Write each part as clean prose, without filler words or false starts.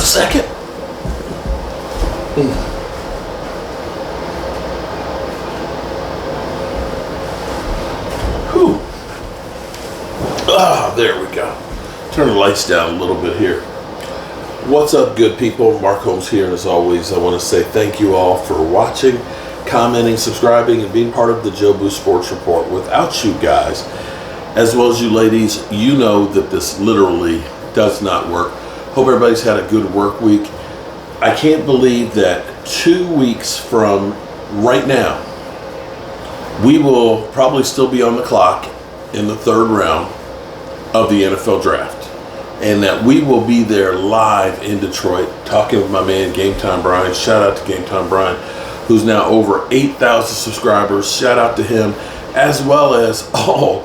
second. Whew. Ah, there we go. Turn the lights down a little bit here. What's up, good people? Mark Holmes here, and as always, I want to say thank you all for watching, commenting, subscribing, and being part of the Joe Boo Sports Report. Without you guys, as well as you ladies, you know that this literally does not work. Hope everybody's had a good work week. I can't believe that 2 weeks from right now, we will probably still be on the clock in the third round of the NFL draft. And that we will be there live in Detroit, talking with my man, Game Time Brian. Shout out to Game Time Brian, who's now over 8,000 subscribers. Shout out to him, as well as all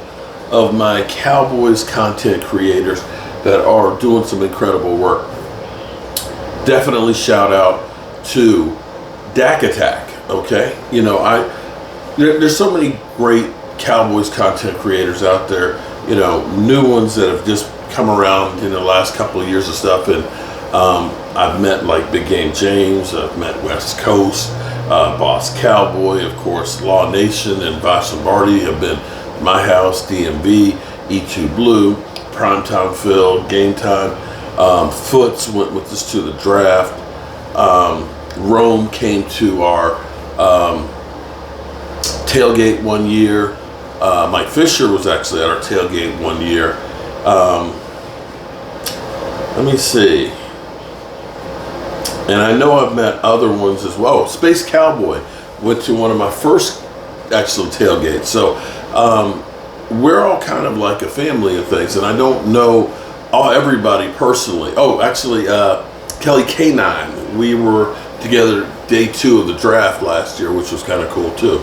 of my Cowboys content creators that are doing some incredible work. Definitely shout out to Dak Attack, okay? You know, there's so many great Cowboys content creators out there, you know, new ones that have just come around in the last couple of years of stuff, and I've met like Big Game James, I've met West Coast, Boss Cowboy, of course, Law Nation and Vash Lombardi have been My House, DMV, E2 Blue, Primetime Phil, Game Time, Foots went with us to the draft, Rome came to our tailgate one year, Mike Fisher was actually at our tailgate one year. Let me see. And I know I've met other ones as well. Space Cowboy went to one of my first actual tailgates. So we're all kind of like a family of things. And I don't know everybody personally. Oh, actually, Kelly K9. We were together day 2 of the draft last year, which was kind of cool too.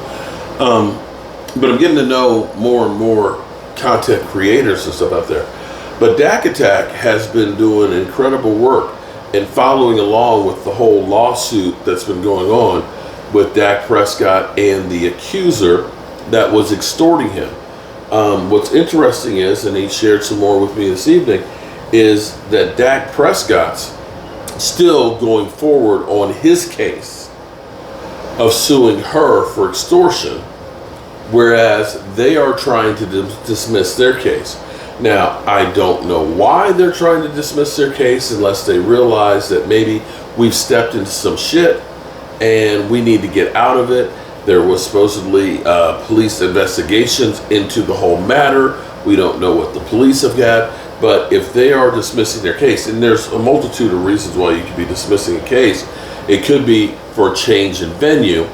But I'm getting to know more and more content creators and stuff out there. But Dak Attack has been doing incredible work and following along with the whole lawsuit that's been going on with Dak Prescott and the accuser that was extorting him. What's interesting is, and he shared some more with me this evening, is that Dak Prescott's still going forward on his case of suing her for extortion, whereas they are trying to dismiss their case. Now, I don't know why they're trying to dismiss their case unless they realize that maybe we've stepped into some shit and we need to get out of it. There was supposedly police investigations into the whole matter. We don't know what the police have got, but if they are dismissing their case, and there's a multitude of reasons why you could be dismissing a case, it could be for a change in venue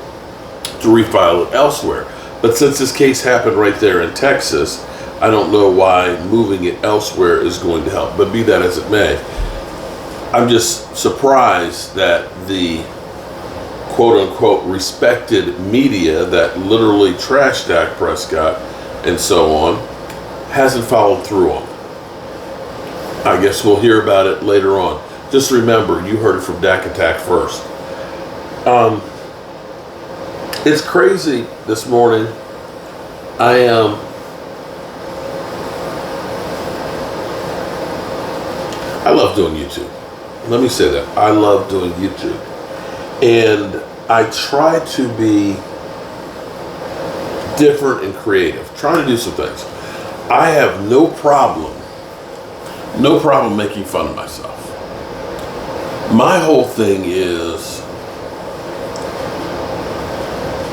to refile it elsewhere. But since this case happened right there in Texas, I don't know why moving it elsewhere is going to help. But be that as it may, I'm just surprised that the quote-unquote respected media that literally trashed Dak Prescott and so on hasn't followed through on it. I guess we'll hear about it later on. Just remember, you heard it from Dak Attack first. It's crazy this morning. I love doing YouTube. Let me say that. I love doing YouTube. And I try to be different and creative, trying to do some things. I have no problem making fun of myself. My whole thing is,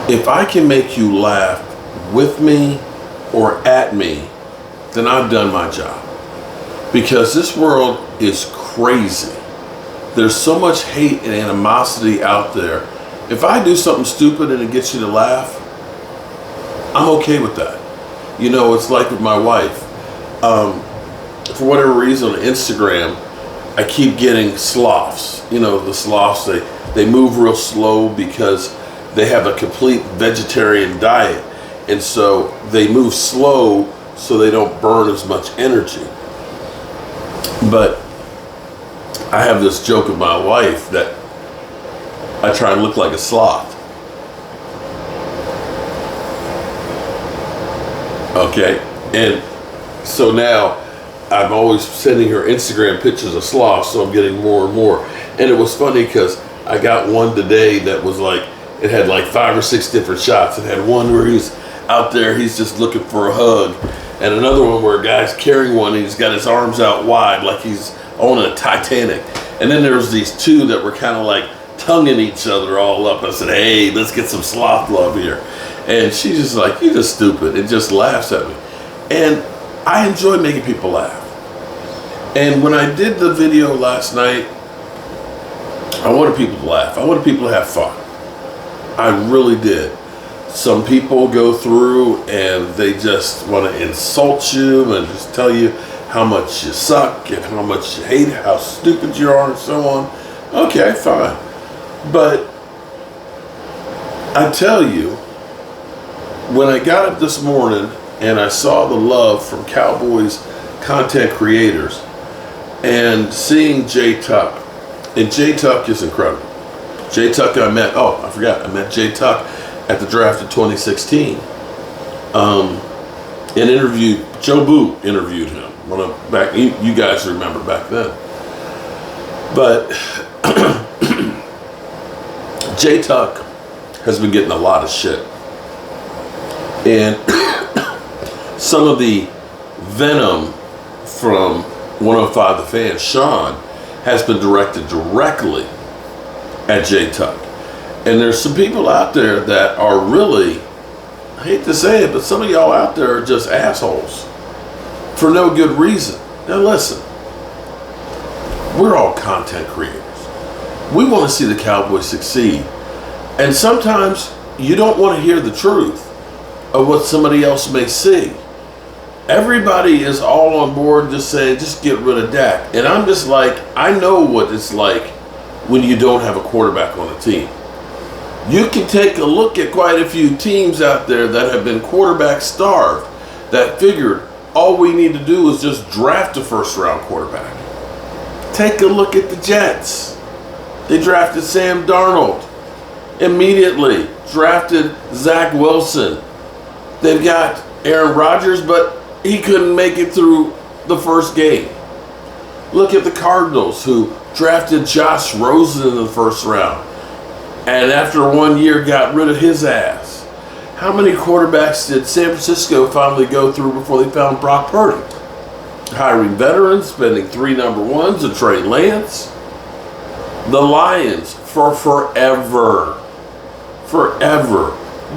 if I can make you laugh with me or at me, then I've done my job. Because this world is crazy. There's so much hate and animosity out there. If I do something stupid and it gets you to laugh, I'm okay with that. You know, it's like with my wife. For whatever reason on Instagram, I keep getting sloths. You know, the sloths, they move real slow because they have a complete vegetarian diet. And so they move slow so they don't burn as much energy. But I have this joke with my wife that I try and look like a sloth. Okay? And so now I'm always sending her Instagram pictures of sloth, so I'm getting more and more. And it was funny because I got one today that was like, it had like 5 or 6 different shots. It had one where he's out there, he's just looking for a hug. And another one where a guy's carrying one, and he's got his arms out wide like he's on a Titanic. And then there was these 2 that were kind of like tonguing each other all up. I said, hey, let's get some sloth love here. And she's just like, you're just stupid. And just laughs at me. And I enjoy making people laugh. And when I did the video last night, I wanted people to laugh. I wanted people to have fun. I really did. Some people go through and they just want to insult you and just tell you how much you suck and how much you hate, how stupid you are, and so on. Okay, fine. But I tell you, when I got up this morning and I saw the love from Cowboys content creators and seeing Jay Tuck, and Jay Tuck is incredible. Jay Tuck I met Jay Tuck at the draft of 2016. And interviewed, Joe Boo interviewed him. You guys remember back then. But Jay Tuck has been getting a lot of shit. And some of the venom from 105 The Fan, Sean, has been directed directly at Jay Tuck. And there's some people out there that are really, I hate to say it, but some of y'all out there are just assholes for no good reason. Now listen, we're all content creators. We want to see the Cowboys succeed. And sometimes you don't want to hear the truth of what somebody else may see. Everybody is all on board just saying, just get rid of Dak. And I'm just like, I know what it's like when you don't have a quarterback on the team. You can take a look at quite a few teams out there that have been quarterback starved, that figured all we need to do is just draft a first-round quarterback. Take a look at the Jets. They drafted Sam Darnold. Immediately drafted Zach Wilson. They've got Aaron Rodgers, but he couldn't make it through the first game. Look at the Cardinals, who drafted Josh Rosen in the first round, and after 1 year got rid of his ass. How many quarterbacks did San Francisco finally go through before they found Brock Purdy? Hiring veterans, spending 3 number ones, and Trey Lance. The Lions for forever.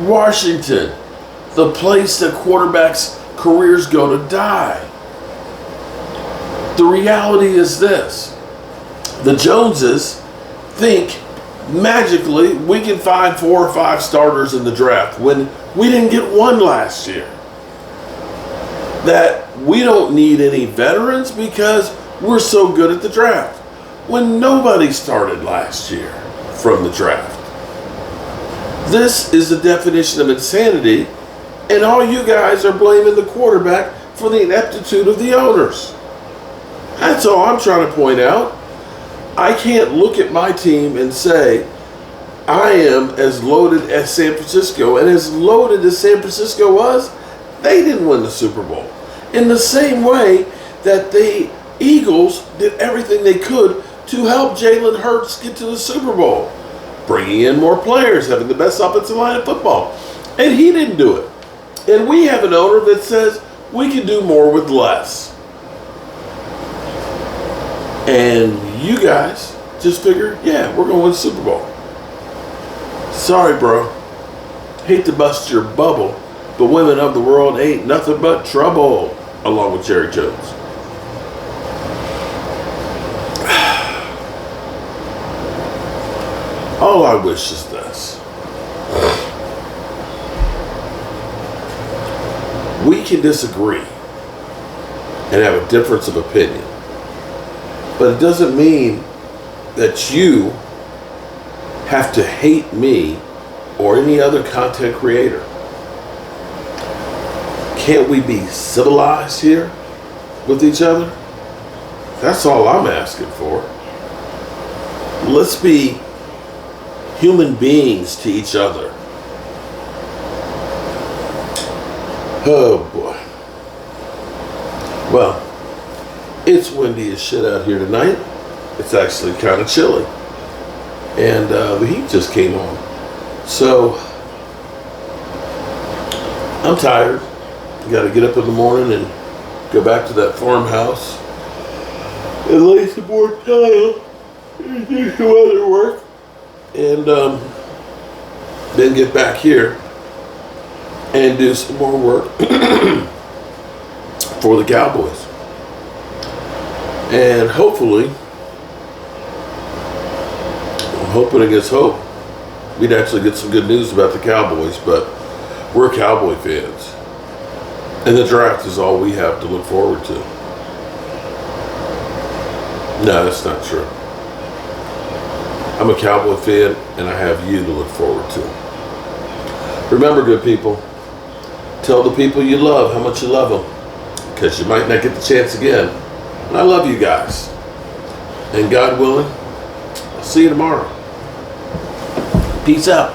Washington, the place that quarterbacks' careers go to die. The reality is this: the Joneses think magically we can find 4 or 5 starters in the draft when we didn't get one last year. That we don't need any veterans because we're so good at the draft, when nobody started last year from the draft. This is the definition of insanity, and all you guys are blaming the quarterback for the ineptitude of the owners. That's all I'm trying to point out. I can't look at my team and say, I am as loaded as San Francisco. And as loaded as San Francisco was, they didn't win the Super Bowl. In the same way that the Eagles did everything they could to help Jalen Hurts get to the Super Bowl, bringing in more players, having the best offensive line in football. And he didn't do it. And we have an owner that says we can do more with less. And you guys just figure, yeah, we're going to win the Super Bowl. Sorry, bro. Hate to bust your bubble, but women of the world ain't nothing but trouble, along with Jerry Jones. All I wish is this: we can disagree and have a difference of opinion, but it doesn't mean that you have to hate me or any other content creator. Can't we be civilized here with each other? That's all I'm asking for. Let's be human beings to each other. Oh boy. Well, It's windy as shit out here tonight. It's actually kind of chilly. And the heat just came on. So, I'm tired. Got to get up in the morning and go back to that farmhouse and lay some more tile and do some other work. And then get back here and do some more work for the Cowboys. And hopefully, I'm hoping against hope, we'd actually get some good news about the Cowboys, but we're Cowboy fans. And the draft is all we have to look forward to. No, that's not true. I'm a Cowboy fan, and I have you to look forward to. Remember, good people, tell the people you love how much you love them, because you might not get the chance again. And I love you guys. And God willing, I'll see you tomorrow. Peace out.